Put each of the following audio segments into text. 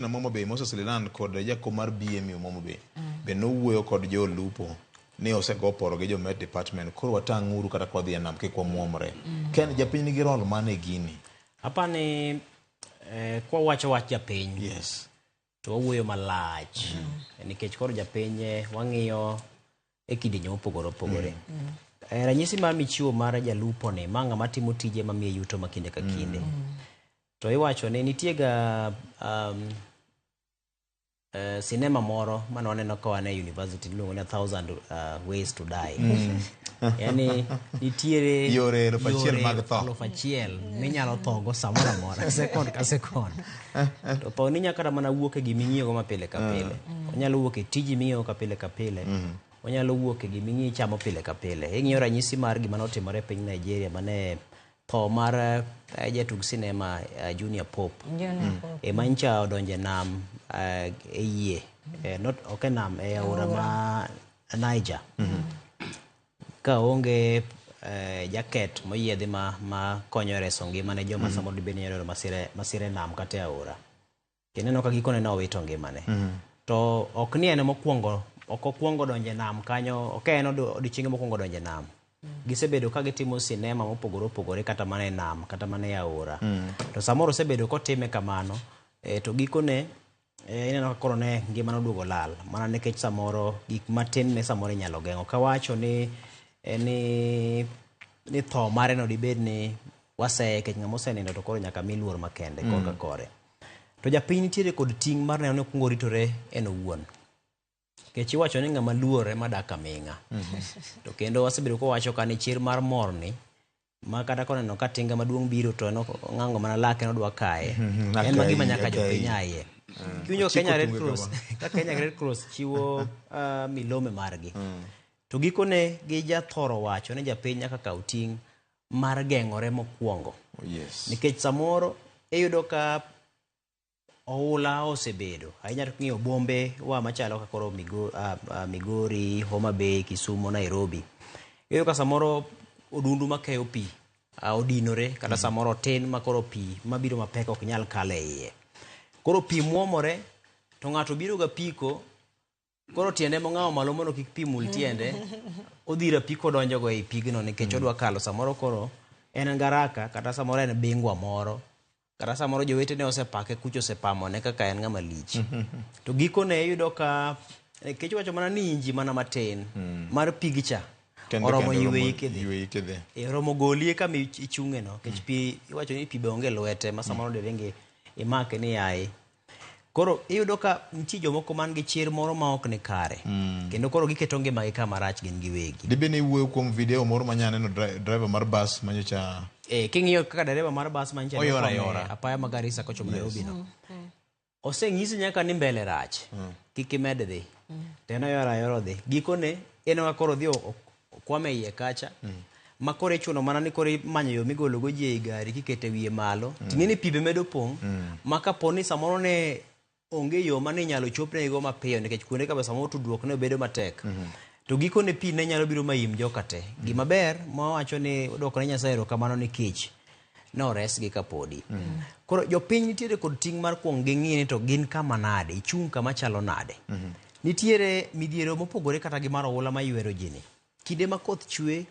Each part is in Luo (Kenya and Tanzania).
na Momo Bay Moses Liland kod jakom mar BMU Momo Bay be nowuoyo kod jo lupo ni osego poro gi jo Met Department koro watang'uru kata kodhi enam kik wamuomre. Ken japiny nigi rol mane gini? Apani kwa wacho wach japiny. Yes. To wawuoyo malach. Nikech koro japiny wang'iyo e kidienje mopogore opogore. Ranyisi mar michiwo mar jalupo ni manga matimo tije mamiye yuto makinde ka kinde. To iwacho ni nitiega sinema moro mane waneno ka wane university luongo ni 1000 Ways to Die. Yani nitiere yore mag tho. 1000 minyalo thogo samoro amora sekond ka sekond. To pa ni nyaka mana wuok e giming'iyo go mapile ka pile. Onyalo wuok e tiji ming'iyo ka pile ka pile. Onyalo wuok e giming'iyo chamo pile ka pile. Ing'iyo ranyisi mar gima notimore e piny Nigeria mane tho mar jatug sinema Junior Pope. Mancha odonje nam e yie. Ok nam e aora ma Niger. Ka onge jaket moyiedhi ma konyo reso ngimane joma samoro dibeni nyalo masire nam kata aora. Kineno ka gikone na owito ngimane. To ok ni ene mokwongo, ok okwongo donje nam kanyo, ok en odiochienge mokwongo donje nam. Gisebedo ka gitimo sinema mopogore opogore kata mana e nam kata mana e aora. To samoro osebedo kotime kamano, to gikone ineno ka koro ne ngimane oduogo lal mana nikech samoro gik matin ne samoro inyalo geng'o. Kawacho ni tho mare no dibed ni waseye kech ng'ama osenindo to koro nyaka mi luor makende korka kore. To japiny nitiere kod ting' mar neno ni okwongo ritore en owuon. Kech iwacho ni ng'ama luore madak aming'a. To kendo wasebedo kowacho ka ni chir mar morni ma kata koneno ka tinga maduong' biro to ng'ango mana lake nodwa kae. En magima nyaka jopiny aye. Kiwinjo Kenya Red Cross, ka Kenya Red Cross chiwo milome margi. To gikone gi jathoro wacho ni japiny nyaka kaw ting' mar geng'ore mokwongo. Nikech samoro iyudo ka oula osebedo. Ahinya to ng'iyo bombe wa machalo ka koro Migori, Homa Bay, Kisumu, Nairobi. Iyudo ka samoro odundu makeyo pi odinore kata samoro tin makoro pi mabiro mapek ok nyal kale iye. Koro pi muomore to ng'ato biro ga piko koro tiende mong'awo malo mondo kik pi mul tiende odhira piko donjo go ei pigno nikech odwa kalo samoro koro en garaka kata samoro en bingwa moro kata samoro jowetene osepake kucho osepamone kaka en ng'ama lich. To gikone iyudo ka nikech wacho mana ni inji mana matin mar pigcha oromo yweyi kedhi. Oromo golie kama ichung'e no nikech pi iwacho ni pi be onge lwete ma samoro deringi imake ni yaye. Koro iyudo ka nitie jomoko man gi chir moro ma ok ni kare. Kendo koro giketo ngimagi kama rach gin giwegi. Dibe ni wuoyo kuom video moro manya neno driver mar bus manyocha. King'iyo kaka dereva mar bus manyocha oyora apaya ma Garissa kochomo Nairobi no. Oseng'isi nyaka ni mbele rach. Kik imed dhi. Teno yora dhi. Gikone en koro dhi okwame iye kacha. Ma kore chuno mana ni kore manyo yo migolo go ji e gari kikete wiye malo. Ting'eni pi be medo pong'. Ma kaponi samoro ne onge yo mane nyalo chopne go mapiyo nikech kuonde ka samoro tudruok ne bedo matek. To gikone pi ne nyalo biro mayim joka te. Gima ber mawacho ni odwoko ne Nyasaye erokamano nikech noresgi kapodi. Koro jopiny nitiere kod ting' mar kuong ging'i ni to gin kama nade, ichung' kama chalo nade. Nitiere midhiero mopogore kata gi mar oula ma ywero ji ni. Kinde ma koth chwe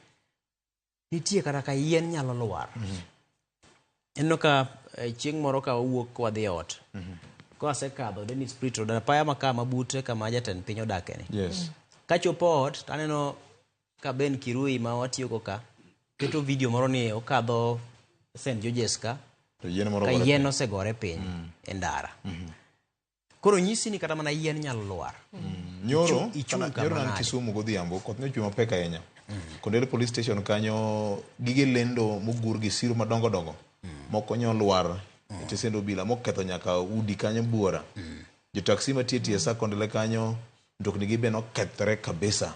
nitie kata ka yien nyalo lwar. Eno ka chieng' moro ka owuok wadhi ot. Ko asekadho Dennis Pritt Road apaya makama bute kama jatend piny odake ni. Kachopo ot taneno ka Ben Kirui ma watiyo go ka keto video moro ni okadho St. George's ka yien osegore piny e ndara. Koro nyisi ni kata mana yien nyalo lwar. Nyoro nan Kisumu godhiambo koth ne chwe mapek ahinya. Kondele police station kanyo gige lendo mogur gi siro madongo dongo moko nyo lwar tesendo bila moketho nyaka udi kanyo buora. Jo taxi matieti sa Kondele kanyo ndokni gi be no kethre kabisa.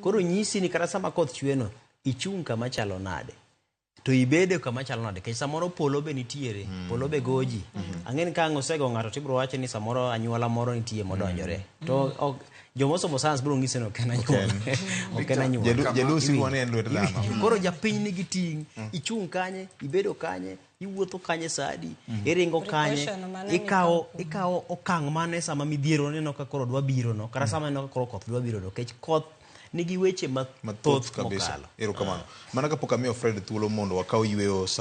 Koro nyisi ni kata sama koth chwe no ichung' kama chalo nade. to ibedo kama chalo nade kech samoro polo be nitiere polo be goji ang'eni ka osego ng'ato tibro wacho ni samoro anyuola moro nitie modonjore to jomosomo sayans biro ng'ise no ok en anyuola jalusi wane en lwet dhano koro japiny nigi ting' ichung' kanye ibedo kanye iwuotho kanye sadi iringo kanye ikawo okang' mane sama midhiero neno ka koro dwa biro no kata sama neno ka koro koth dwa biro no kech koth nigi weche mathoth kabisa mokalo erokamano mana kapok amiyo Fred thuolo mondo wakaw yweyo